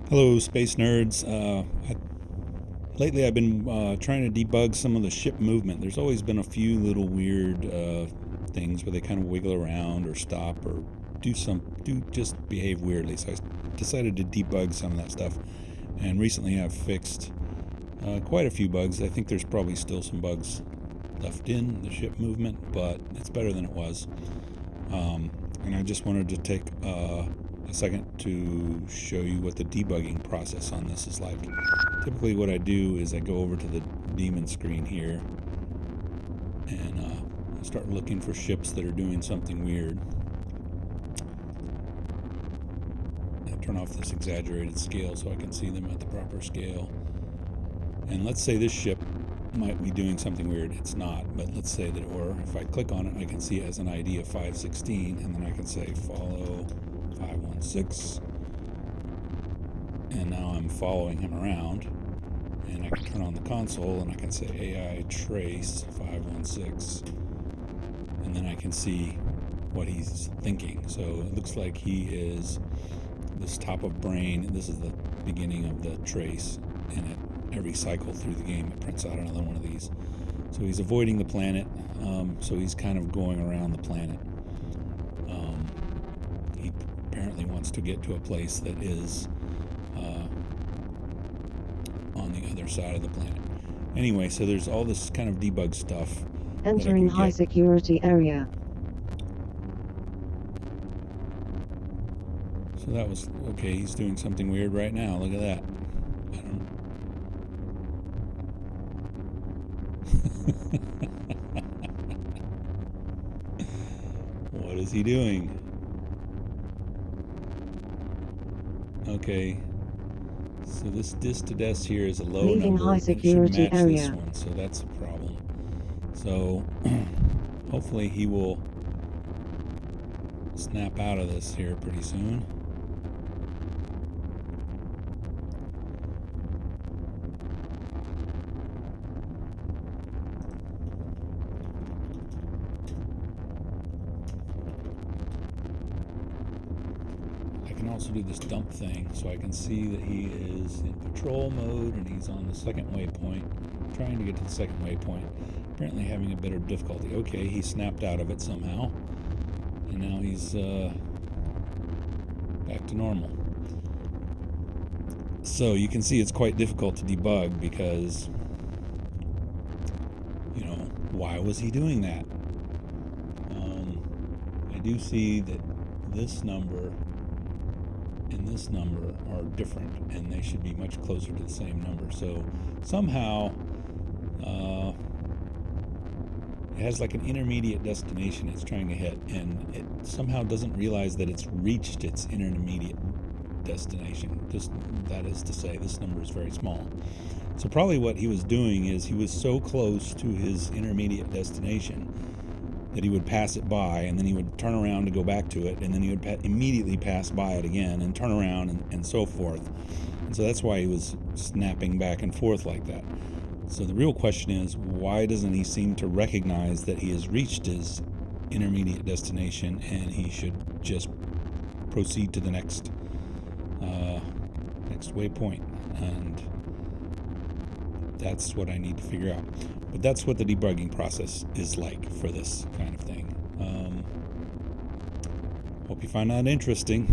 Hello, space nerds. Lately, I've been trying to debug some of the ship movement. There's always been a few little weird things where they kind of wiggle around or stop or do just behave weirdly. So I decided to debug some of that stuff. And recently, I've fixed quite a few bugs. I think there's probably still some bugs left in the ship movement, but it's better than it was. And I just wanted to take a second to show you what the debugging process on this is like. Typically what I do is I go over to the daemon screen here and I start looking for ships that are doing something weird. I turn off this exaggerated scale so I can see them at the proper scale. And let's say this ship might be doing something weird. It's not, but let's say that, or if I click on it, I can see it has an ID of 516, and then I can say follow 516, and now I'm following him around, and I can turn on the console and I can say AI trace 516, and then I can see what he's thinking. So it looks like he is this top of brain. This is the beginning of the trace, and every cycle through the game it prints out another one of these. So he's avoiding the planet, so he's kind of going around the planet. He apparently wants to get to a place that is on the other side of the planet. Anyway, so there's all this kind of debug stuff. Entering high security area. So that was okay. He's doing something weird right now. Look at that. I don't What is he doing? Okay, so this dis to des here is a low Leaving number. high security it should match area. This one, so that's a problem. So hopefully he will snap out of this here pretty soon. I can also do this dump thing, so I can see that he is in patrol mode and he's on the second waypoint, trying to get to the second waypoint, apparently having a bit of difficulty. Okay, he snapped out of it somehow, and now he's back to normal. So you can see it's quite difficult to debug because, you know, why was he doing that? I do see that this number and this number are different, and they should be much closer to the same number. So somehow it has like an intermediate destination it's trying to hit, and it somehow doesn't realize that it's reached its intermediate destination. Just that is to say, this number is very small. So probably what he was doing is he was so close to his intermediate destination that he would pass it by, and then he would turn around to go back to it, and then he would immediately pass by it again and turn around and so forth. And so that's why he was snapping back and forth like that. So the real question is, why doesn't he seem to recognize that he has reached his intermediate destination and he should just proceed to the next waypoint? And that's what I need to figure out. But that's what the debugging process is like for this kind of thing. Hope you find that interesting.